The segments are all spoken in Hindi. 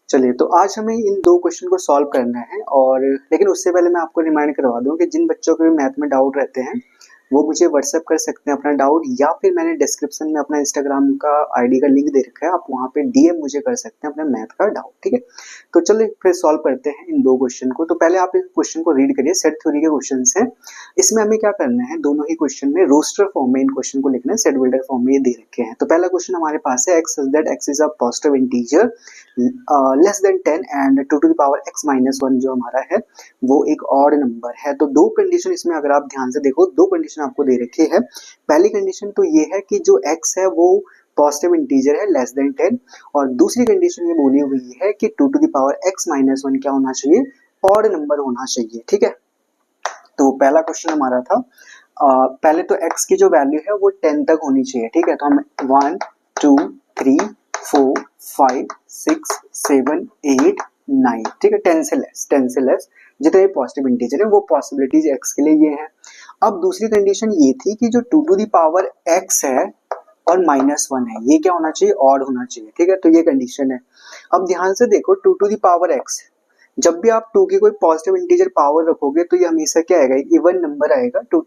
चलिए, तो आज हमें इन 2 क्वेश्चन को सॉल्व करना है और लेकिन उससे पहले मैं आपको रिमाइंड करवा दूँ कि जिन बच्चों को भी मैथ में डाउट रहते हैं, वो मुझे व्हाट्सएप कर सकते हैं अपना डाउट, या फिर मैंने डिस्क्रिप्शन में अपना इंस्टाग्राम का आईडी का लिंक दे रखा है, आप वहाँ पे डीएम मुझे कर सकते हैं अपने मैथ का डाउट, ठीक है? तो चलिए फिर सॉल्व करते हैं इन 2 क्वेश्चन को। तो पहले आप इस क्वेश्चन को रीड करिए, सेट थ्योरी के क्वेश्चंस हैं। इसमें हमें क्या करना है, दोनों ही क्वेश्चन में रोस्टर फॉर्म में इन क्वेश्चन को लिखना है, सेट बिल्डर फॉर्म में ये दे रखे हैं। तो पहला क्वेश्चन हमारे पास है, x such that x is a positive integer less than 10 and 2 to the power x minus 1 जो हमारा है वो एक ऑड नंबर है। तो दो कंडीशन इसमें अगर आप ध्यान से देखो, दो कंडीशन आपको दे रखी है। पहली कंडीशन तो ये है कि जो x है वो पॉजिटिव इंटीजर है लेस देन 10, और दूसरी कंडीशन ये बोली हुई है कि 2 to the power x minus 1 क्या होना चाहिए, ऑड नंबर होना चाहिए, ठीक है? तो पहला क्वेश्चन हमारा था, पहले तो x की जो वैल्यू है वो 10 तक होनी चाहिए, ठीक है? तो हम 1 2 3 4 5 6 7 8 9, ठीक है? 10 से लेस जितने पॉजिटिव इंटीजर है वो पॉसिबिलिटीज x के लिए ये है। अब दूसरी कंडीशन ये थी कि जो 2 टू द पावर x है और माइनस 1 है, ये क्या होना चाहिए, ऑड होना चाहिए, ठीक है? तो ये कंडीशन है। अब ध्यान से देखो, 2 टू द पावर x, जब भी आप 2 की कोई पॉजिटिव इंटीजर पावर रखोगे तो ये हमेशा क्या आएगा, एक इवन नंबर आएगा। 2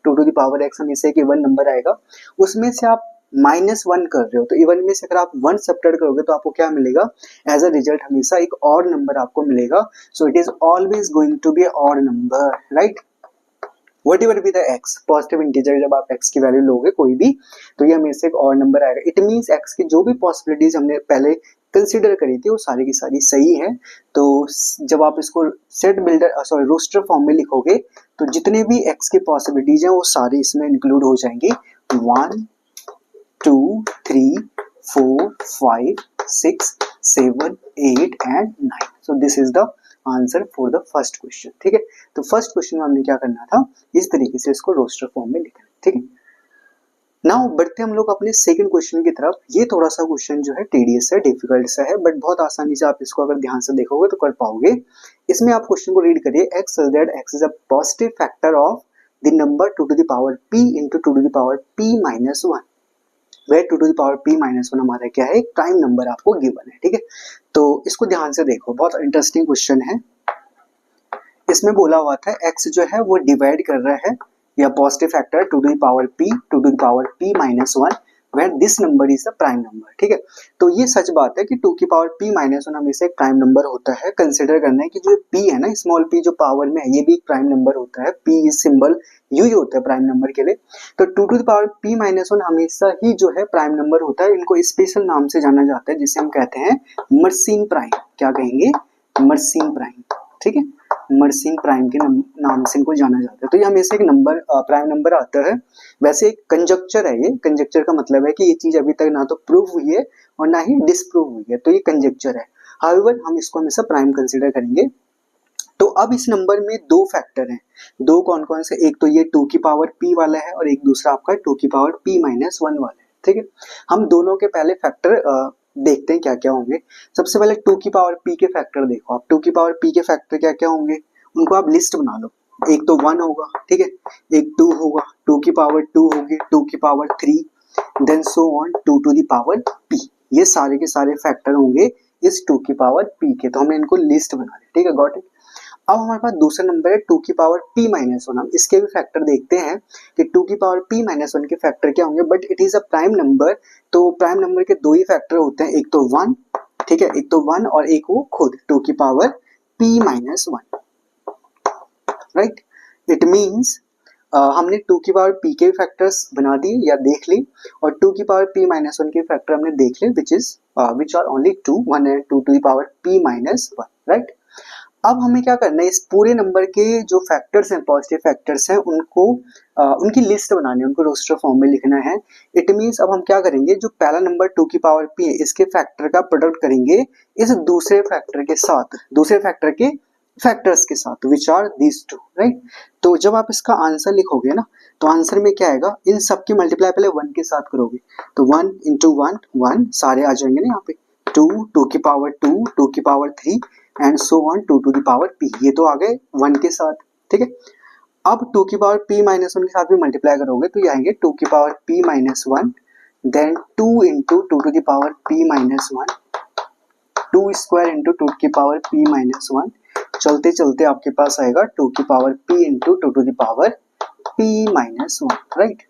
टू द पावर x हमेशा एक इवन नंबर आएगा, उसमें से आप -1 कर रहे हो, तो इवन में से अगर आप 1 सब्ट्रैक्ट करोगे तो आपको क्या मिलेगा, एज अ रिजल्ट हमेशा एक ऑड नंबर आपको मिलेगा। So it is always going to be odd number, right? Whatever be the x, positive integer जब आप x की वैल्यू लोगे कोई भी, तो ये हमेशा एक ऑड नंबर आएगा। इट मीन्स x की जो भी पॉसिबिलिटीज हमने पहले कंसिडर करी थी वो सारी की सारी सही है। तो जब आप इसको set builder sorry roster form में लिखोगे तो जितने भी x की पॉसिबिलिटीज हैं वो सारी इसमें इंक्लूड हो जाएंगी। 1 2 3 4 5 6 7 8 and 9। So this is the answer for the first question, ठीक है? तो फर्स्ट क्वेश्चन में हमने क्या करना था, इस तरीके से इसको रोस्टर फॉर्म में लिखना, ठीक है? नाउ बढ़ते हम लोग अपने सेकंड क्वेश्चन की तरफ। ये थोड़ा सा क्वेश्चन जो है टीडियस है, डिफिकल्ट सा है, बट बहुत आसानी से आप इसको अगर ध्यान से देखोगे तो कर पाओगे। इसमें आप क्वेश्चन को रीड करिए, x such that x is a positive factor of the number 2 to the power p into 2 to the power p minus 1, where 2 to the power p minus 1 हमारा क्या है, एक प्राइम नंबर आपको गिवन है, ठीक है? तो इसको ध्यान से देखो, बहुत इंटरेस्टिंग क्वेश्चन है। इसमें बोला हुआ था x जो है वो डिवाइड कर रहा है या positive factor 2 to the power p minus 1, where this number is the prime number, ठीक है? तो ये सच बात है कि 2 की पावर p माइनस 1 हमेशा एक प्राइम नंबर होता है। कंसिडर करना है कि जो p है ना, स्मॉल p जो पावर में है, ये भी एक प्राइम नंबर होता है। p इज सिंबल यूज होता है प्राइम नंबर के लिए। तो 2 to the power p minus 1 हमेशा ही जो है प्राइम नंबर होता है। इनको स्पेशल नाम से जाना जाता है जिसे हम कहते हैं मर्सिन प्राइम। क्या कहेंगे, मर्सिन प्राइम, ठीक है? मर्सिन प्राइम के नाम से इनको जाना जाता है। तो ये हमेशा एक नंबर प्राइम नंबर आता है। वैसे एक कंजक्चर है, ये कंजक्चर का मतलब है कि ये चीज अभी तक ना तो प्रूव हुई है और ना ही डिसप्रूव हुई है, तो ये कंजक्चर है। हाउएवर हम इसको हमेशा प्राइम कंसीडर करेंगे। तो अब इस नंबर में दो फैक्टर हैं, दो कौन कौन से, एक तो ये 2 की पावर p वाला है और एक दूसरा आपका 2 की पावर p माइनस 1 वाला है, ठीक है? हम दोनों के पहले फैक्टर देखते हैं क्या क्या होंगे। सबसे पहले 2 की पावर p के फैक्टर देखो आप। 2 की पावर p के फैक्टर क्या क्या होंगे, उनको आप लिस्ट बना लो। एक तो 1 होगा, ठीक है? एक 2 होगा, 2 की पावर 2 होगी, 2 की power 3, then so on 2 to the power p। ये सारे के सारे फैक्टर होंगे इस 2 की पावर p के। तो हमने इनको लिस्ट बना ली, ठीक है? Got it? अब हमारे पास दूसरा नंबर है 2 की पावर p माइनस 1। हम इसके भी फैक्टर देखते हैं कि 2 की पावर p माइनस 1 के फैक्टर क्या होंगे, but it is a prime number. तो प्राइम नंबर के दो ही फैक्टर होते हैं, एक तो 1, ठीक है? एक तो 1 और एक वो खुद 2 की power p minus 1, right? It means हमने 2 की पावर p के फैक्टर्स बना दिए या देख ली, और 2 की पावर p माइनस 1 के फैक्टर हमने देख लिए, which are only 2, 1 and 2 to the power p minus 1, right? अब हमें क्या करना है, इस पूरे नंबर के जो फैक्टर्स हैं, पॉजिटिव फैक्टर्स हैं, उनको उनकी लिस्ट बनानी है, उनको रोस्टर फॉर्म में लिखना है। इट मींस अब हम क्या करेंगे, जो पहला नंबर 2 की पावर p है, इसके फैक्टर का प्रोडक्ट करेंगे इस दूसरे फैक्टर के साथ, दूसरे फैक्टर के फैक्टर्स के साथ, which are these two, right? तो जब आप इसका आंसर लिखोगे ना, तो आंसर में क्या आएगा, इन सब की मल्टीप्लाई पहले 1 के साथ करोगे, तो 1 इंटू 1 1 सारे आ जाएंगे ना यहाँ पे। 2 2 की पावर 2 2 की power 3 and so on 2 to the power p, ये तो आ गए 1 के साथ, ठीक है? अब 2 की पावर p माइनस 1 के साथ भी मल्टीप्लाई करोगे तो ये आएंगे 2 की power p minus 1, then 2 into 2 to the power p minus 1, 2 square into 2 की पावर p माइनस 1, चलते चलते आपके पास आएगा 2 की power p into 2 to the power p minus 1, right.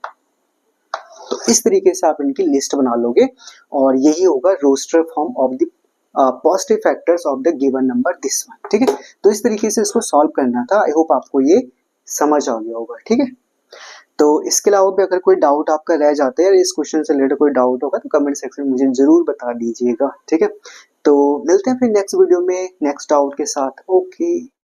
तो इस तरीके से आप इनकी लिस्ट बना लोगे और यही होगा roster form of the positive factors of the given number this one, ठीक है। तो इस तरीके से इसको सॉल्व करना था। आई होप आपको ये समझ आ गया होगा, ठीक है। तो इसके अलावा भी अगर कोई डाउट आपका रह जाता है या इस क्वेश्चन से रिलेटेड कोई डाउट होगा तो कमेंट सेक्शन में मुझे जरूर बता दीजिएगा, ठीक है। तो मिलते हैं फिर नेक्स्ट वीडियो में नेक्स्ट डाउट के साथ। ओके।